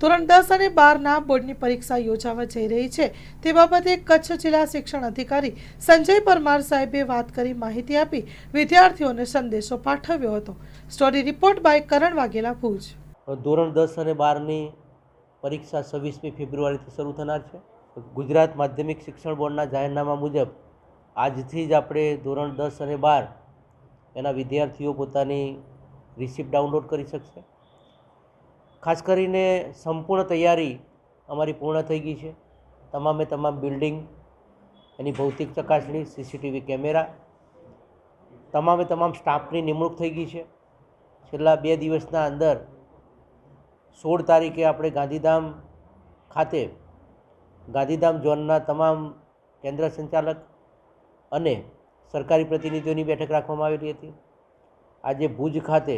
ધોરણ 10 અને 12ના બોર્ડની પરીક્ષા યોજાવા જઈ રહી છે તે બાબતે કચ્છ જિલ્લા શિક્ષણ અધિકારી સંજય પરમાર સાહેબે વાત કરી માહિતી આપી વિદ્યાર્થીઓને સંદેશો પાઠવ્યો હતો। સ્ટોરી રિપોર્ટ બાય કરણ વાઘેલા, ભુજ। ધોરણ 10 અને 12ની પરીક્ષા 26મી ફેબ્રુઆરીથી શરૂ થનાર છે। ગુજરાત માધ્યમિક શિક્ષણ બોર્ડના જાહેરનામા મુજબ આજથી જ આપણે ધોરણ 10 અને 12 એના વિદ્યાર્થીઓ પોતાની રિસિપ્ટ ડાઉનલોડ કરી શકશે। ખાસ કરીને સંપૂર્ણ તૈયારી અમારી પૂર્ણ થઈ ગઈ છે। તમામે તમામ બિલ્ડિંગ, એની ભૌતિક ચકાસણી, સીસીટીવી કેમેરા, તમામે તમામ સ્ટાફની નિમણૂક થઈ ગઈ છે। છેલ્લા 2 દિવસના અંદર 16 તારીખે આપણે ગાંધીધામ ખાતે ગાંધીધામ ઝોનના તમામ કેન્દ્ર સંચાલક અને સરકારી પ્રતિનિધિઓની બેઠક રાખવામાં આવેલી હતી। આજે ભુજ ખાતે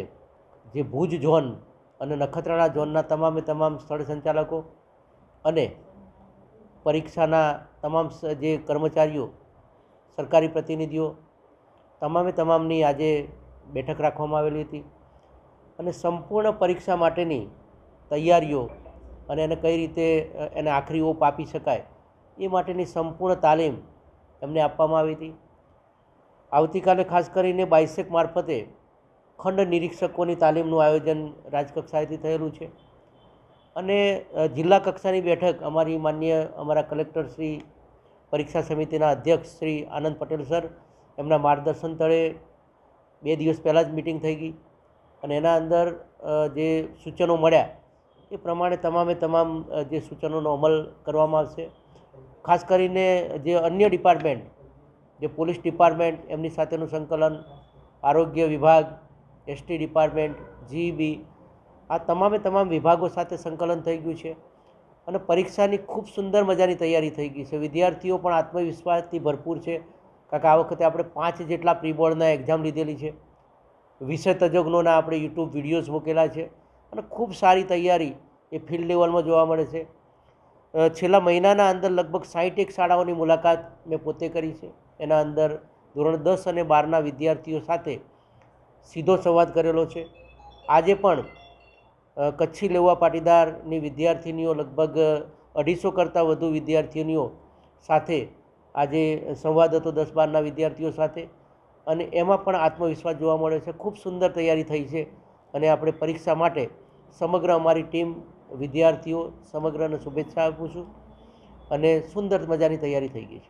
જે ભુજ ઝોન અને નખત્રાણા ઝોનના તમામે તમામ સ્થળ સંચાલકો અને પરીક્ષાના તમામ જે કર્મચારીઓ, સરકારી પ્રતિનિધિઓ, તમામે તમામની આજે બેઠક રાખવામાં આવેલી હતી અને સંપૂર્ણ પરીક્ષા માટેની તૈયારીઓ અને એને કઈ રીતે એને આખરી ઓપ આપી શકાય એ માટેની સંપૂર્ણ તાલીમ એમને આપવામાં આવી હતી। આવતીકાલે ખાસ કરીને બાયસેક મારફતે ખંડ નિરીક્ષકોની તાલીમનું આયોજન રાજકક્ષાએથી થયેલું છે અને જિલ્લા કક્ષાની બેઠક અમારા કલેક્ટર શ્રી, પરીક્ષા સમિતિના અધ્યક્ષ શ્રી આનંદ પટેલ સર, એમના માર્ગદર્શન તળે 2 દિવસ પહેલાં જ મિટિંગ થઈ ગઈ અને એના અંદર જે સૂચનો મળ્યા એ પ્રમાણે તમામે તમામ જે સૂચનોનો અમલ કરવામાં આવશે। ખાસ કરીને જે અન્ય ડિપાર્ટમેન્ટ, જે પોલીસ ડિપાર્ટમેન્ટ, એમની સાથેનું સંકલન, આરોગ્ય વિભાગ, એસટી ડિપાર્ટમેન્ટ, જીઈબી, આ તમામે તમામ વિભાગો સાથે સંકલન થઈ ગયું છે અને પરીક્ષાની ખૂબ સુંદર મજાની તૈયારી થઈ ગઈ છે। વિદ્યાર્થીઓ પણ આત્મવિશ્વાસથી ભરપૂર છે, કારણ કે આ વખતે આપણે 5 જેટલા પ્રી બોર્ડના એક્ઝામ લીધેલી છે। વિષય તજજ્ઞોના આપણે યુટ્યુબ વિડીયોઝ મૂકેલા છે અને ખૂબ સારી તૈયારી એ ફિલ્ડ લેવલમાં જોવા મળે છે। છેલ્લા મહિનાના અંદર લગભગ 61 શાળાઓની મુલાકાત મેં પોતે કરી છે। એના અંદર ધોરણ 10 અને 12ના વિદ્યાર્થીઓ સાથે સીધો સંવાદ કરેલો છે। આજે પણ કચ્છી લેવા પાટીદારની વિદ્યાર્થીનીઓ લગભગ 250 કરતાં વધુ વિદ્યાર્થીનીઓ સાથે આજે સંવાદ હતો 10-12ના વિદ્યાર્થીઓ સાથે અને એમાં પણ આત્મવિશ્વાસ જોવા મળે છે। ખૂબ સુંદર તૈયારી થઈ છે અને આપણે પરીક્ષા માટે સમગ્ર અમારી ટીમ, વિદ્યાર્થીઓ સમગ્રને શુભેચ્છા આપું છું અને સુંદર મજાની તૈયારી થઈ ગઈ છે।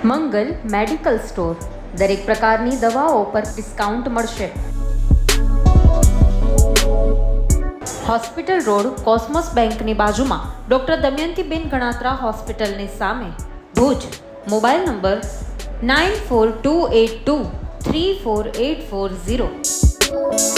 મંગલ મેડિકલ સ્ટોર, દરેક પ્રકારની દવાઓ પર ડિસ્કાઉન્ટ મળશે। હોસ્પિટલ રોડ, કોસ્મોસ બેંકની બાજુમાં, ડૉક્ટર દમયંતીબેન ગણાત્રા હોસ્પિટલની સામે, ભુજ। Mobile number 9428234840।